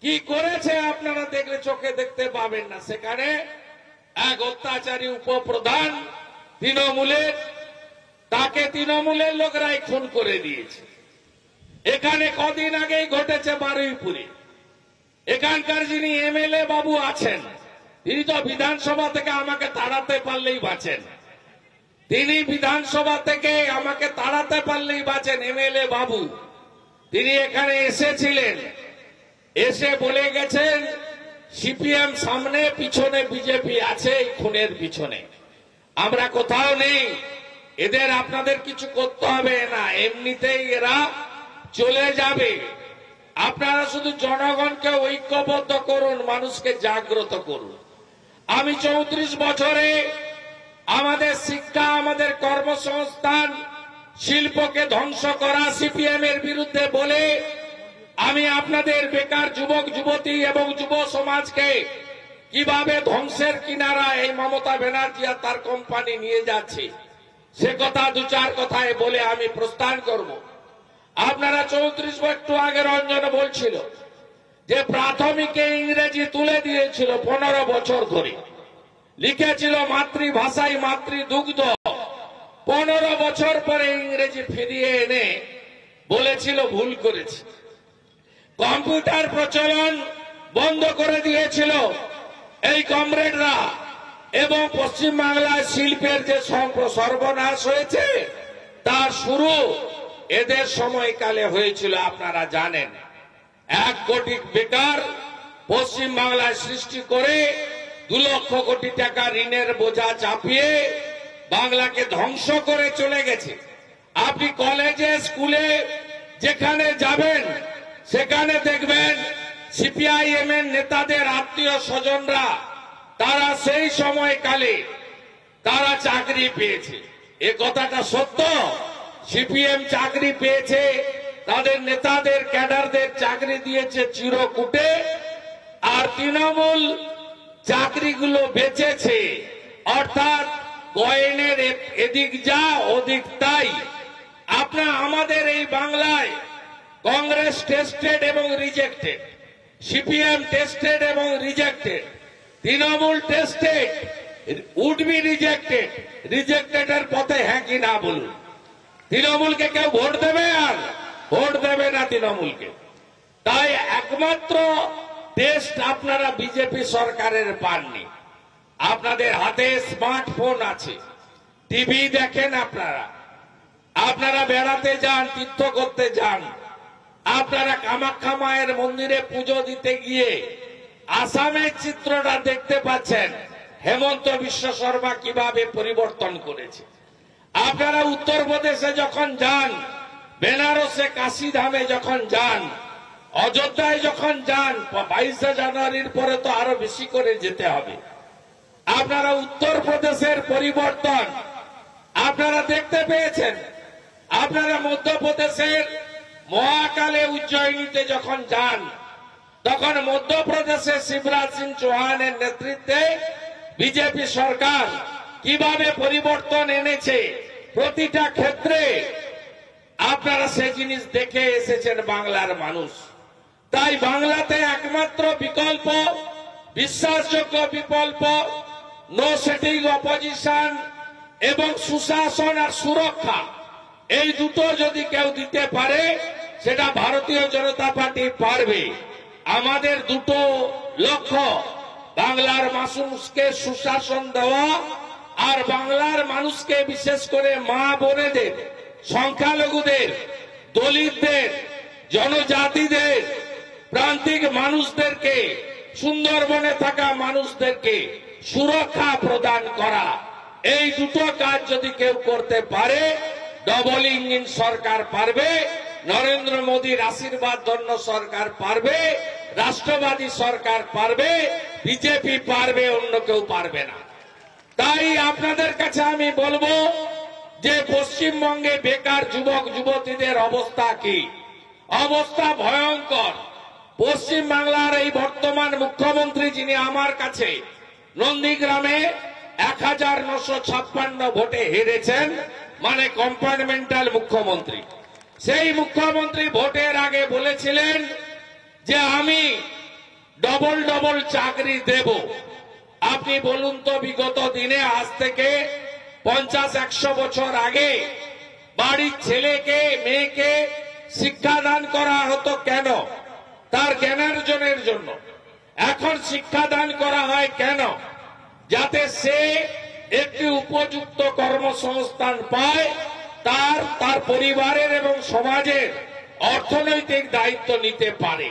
কি করেছে আপনারা দেখলে চোখে দেখতে পাবেন না। সেখানে এক অত্যাচারী উপপ্রধান তৃণমূলের, তাকে তৃণমূলের লোকরাই খুন করে দিয়েছে। এখানে কদিন আগেই ঘটেছে বারুইপুরে। এখানকার যিনি এমএলএ বাবু আছেন, তিনি তো বিধানসভা থেকে আমাকে তাড়াতে পারলেই বাঁচেন। তিনি বিধানসভা থেকে আমাকে তাড়াতে পারলেই বাঁচেন। এমএলএ বাবু তিনি এখানে এসেছিলেন, এসে বলে গেছেন সিপিএম সামনে, পিছনে বিজেপি আছে এই খুনের পিছনে। আমরা কোথাও নেই, এদের আপনাদের কিছু করতে হবে না, এমনিতেই এরা চলে যাবে। আপনারা শুধু জনগণকে ঐক্যবদ্ধ করুন, মানুষকে জাগ্রত করুন। আমি 34 বছরে আমাদের শিক্ষা, আমাদের কর্মসংস্থান, শিল্পকে ধ্বংস করা সিপিএম এর বিরুদ্ধে বলে আমি আপনাদের বেকার যুবক যুবতী এবং যুব সমাজকে কিভাবে ধ্বংসের কিনারা এই মমতা ব্যানার্জি আর তার কোম্পানি নিয়ে যাচ্ছে সে কথা দু চার কথায় বলে আমি প্রস্থান করব। আপনারা 34 একটু আগে রঞ্জন বলছিল যে প্রাথমিকে ইংরেজি তুলে দিয়েছিল 15 বছর ধরে, লিখেছিল মাতৃভাষায় মাতৃদুগ্ধ। 15 বছর পরে ইংরেজি ফিরিয়ে এনে বলেছিল ভুল করেছে। কম্পিউটার প্রচলন বন্ধ করে দিয়েছিল এই কমরেডরা, এবং পশ্চিমবাংলায় শিল্পের যে সর্বনাশ হয়েছে তার শুরু এদের সময়কালে হয়েছিল। আপনারা জানেন 1 কোটি বেকার পশ্চিমবাংলায় সৃষ্টি করে 2 লক্ষ কোটি টাকা ঋণের বোঝা চাপিয়ে বাংলাকে ধ্বংস করে চলে গেছে। আপনি কলেজে স্কুলে যেখানে যাবেন সেখানে দেখবেন সিপিআইএম এর নেতাদের আত্মীয় স্বজনরা তারা সেই সময়কালে তারা চাকরি পেয়েছে। এ কথাটা সত্য। সিপিএম চাকরি পেয়েছে, তাদের নেতাদের ক্যাডারদের চাকরি দিয়েছে চিরকুটে, আর তৃণমূল চাকরিগুলো বেচেছে। অর্থাৎ কয়েনের এদিক যা ওদিক তাই। আপনার আমাদের এই বাংলায় কংগ্রেস টেস্টেড এবং রিজেক্টেড, সিপিএম টেস্টেড এবং rejected, Trinamool tested, would be rejected. Rejected এর পথে হ্যাঁ কি না বলুন। তৃণমূলকে কেউ ভোট দেবে? আর ভোট দেবে না তৃণমূলকে। তাই একমাত্র টেস্ট আপনারা বিজেপি সরকারের পাননি। আপনাদের হাতে স্মার্টফোন আছে, টিভি দেখেন, আপনারা বেড়াতে যান, তীর্থ করতে যান, আপনারা কামাখ্যা মায়ের মন্দিরে পুজো দিতে গিয়ে আসামের চিত্রটা দেখতে পাচ্ছেন হেমন্ত বিশ্ব শর্মা কিভাবে পরিবর্তন করেছে। আপনারা উত্তরপ্রদেশে যখন যান, বেনারসে কাশীধামে যখন যান, অযোধ্যায় যখন যান, 22শে জানুয়ারির পরে তো আরো বেশি করে যেতে হবে। আপনারা উত্তরপ্রদেশের পরিবর্তন আপনারা দেখতে পেয়েছেন। আপনারা মধ্যপ্রদেশের মহাকালে উজ্জয়িনীতে যখন যান, তখন মধ্যপ্রদেশে শিবরাজ সিং চৌহানের নেতৃত্বে বিজেপি সরকার কিভাবে পরিবর্তন এনেছে প্রতিটা ক্ষেত্রে আপনারা সেই জিনিস দেখে এসেছেন বাংলার মানুষ। তাই বাংলাতে একমাত্র বিকল্প, বিশ্বাসযোগ্য বিকল্প, নো সেটিং অপোজিশন এবং সুশাসন আর সুরক্ষা, এই দুটো যদি কেউ দিতে পারে সেটা ভারতীয় জনতা পার্টি পারবে। আমাদের দুটো লক্ষ্য, বাংলার মানুষকে সুশাসন দেওয়া আর বাংলার মানুষকে বিশেষ করে মা বোনেদের, সংখ্যালঘুদের, দলিতদের, জনজাতিদের, প্রান্তিক মানুষদেরকে, সুন্দরবনে থাকা মানুষদেরকে সুরক্ষা প্রদান করা। এই দুটো কাজ যদি কেউ করতে পারে ডবল ইঞ্জিন সরকার পারবে, নরেন্দ্র মোদীর আশীর্বাদ ধন্য সরকার পারবে, রাষ্ট্রবাদী সরকার পারবে, বিজেপি পারবে, অন্য কেউ পারবে না। তাই আপনাদের কাছে আমি বলবো যে পশ্চিমবঙ্গে বেকার যুবক যুবতীদের অবস্থা কি? অবস্থা ভয়ঙ্কর। পশ্চিম বাংলার এই বর্তমান মুখ্যমন্ত্রী যিনি আমার কাছে নন্দীগ্রামে 1956 ভোটে হেরেছেন, মানে কম্পার্টমেন্টাল মুখ্যমন্ত্রী, সেই মুখ্যমন্ত্রী ভোটের আগে বলেছিলেন যে আমি ডবল ডবল চাকরি দেব। আপনি বলুন তো, বিগত দিনে আজ থেকে 50-100 বছর আগে বাড়ির ছেলেকে মেয়েকে শিক্ষাদান করা হতো কেন? তার জ্ঞানার্জনের জন্য। এখন শিক্ষাদান করা হয় কেন? যাতে সে একটি উপযুক্ত কর্মসংস্থান পায়, তার পরিবারের এবং সমাজের অর্থনৈতিক দায়িত্ব নিতে পারে।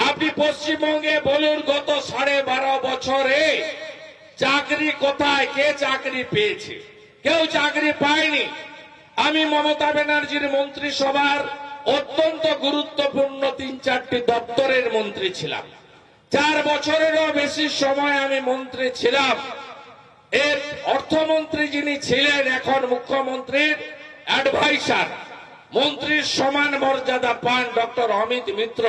আপনি পশ্চিমবঙ্গে বলুন, গত 12.5 বছরে চাকরি কোথায়? কে চাকরি পেয়েছে? কেউ চাকরি পায়নি। আমি মমতা ব্যানার্জির মন্ত্রিসভার অত্যন্ত গুরুত্বপূর্ণ 3-4টি দপ্তরের মন্ত্রী ছিলাম। 4 বছরেরও বেশি সময় আমি মন্ত্রী ছিলাম। এর অর্থমন্ত্রী যিনি ছিলেন, এখন মুখ্যমন্ত্রীর অ্যাডভাইসার, মন্ত্রীর সমান মর্যাদা পান ডক্টর অমিত মিত্র।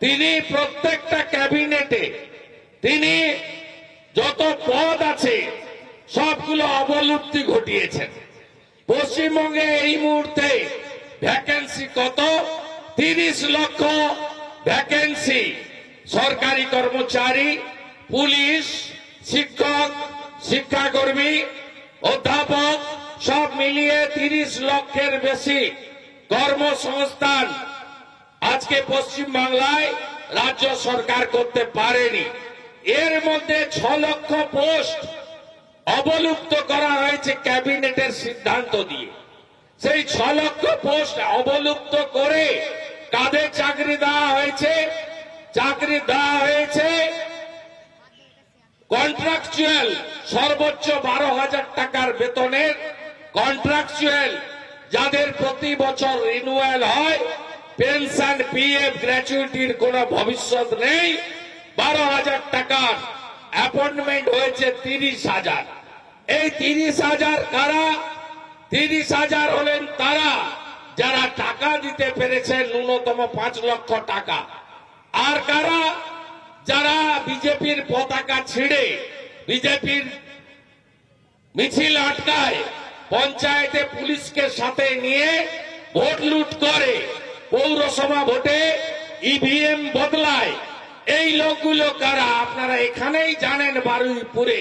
তিনি প্রত্যেকটা ক্যাবিনেটে তিনি যত পদ আছে সবগুলো অবলুপ্তি ঘটিয়েছেন। পশ্চিমবঙ্গে এই মুহূর্তে ভ্যাকেন্সি কত? 30 লক্ষ ভ্যাকেন্সি। সরকারি কর্মচারী, পুলিশ, শিক্ষক, শিক্ষাকর্মী, অধ্যাপক সব মিলিয়ে 30 লক্ষের বেশি কর্মসংস্থান আজকে পশ্চিমবাংলায় রাজ্য সরকার করতে পারেনি। এর মধ্যে 6 লক্ষ পোস্ট অবলুপ্ত করা হয়েছে ক্যাবিনেটের সিদ্ধান্ত দিয়ে। সেই 6 লক্ষ পোস্ট অবলুপ্ত করে কাদের চাকরি দেওয়া হয়েছে? চাকরি দেওয়া হয়েছে কন্ট্রাকচুয়াল, সর্বোচ্চ 12,000 টাকার বেতনের কন্ট্রাকচুয়াল, যাদের প্রতি বছর রিনিউয়াল হয়, পেনশন, পিএফ, গ্র্যাচুইটির কোনো ভবিষ্যৎ নেই। 12,000 টাকার অ্যাপয়েন্টমেন্ট হয়েছে 30,000। এই 30,000 কারা? 30,000 হলেন তারা যারা টাকা দিতে পেরেছেন ন্যূনতম 5 লক্ষ টাকা। আর কারা? যারা বিজেপির পতাকা ছিঁড়ে, বিজেপির মিছিল আটকায়, পঞ্চায়েতে পুলিশকে সাথে নিয়ে ভোট লুট করে, পৌরসভা ভোটে ইভিএম বদলায়। এই লোকগুলো কারা? আপনারা এখানেই জানেন, বারুইপুরে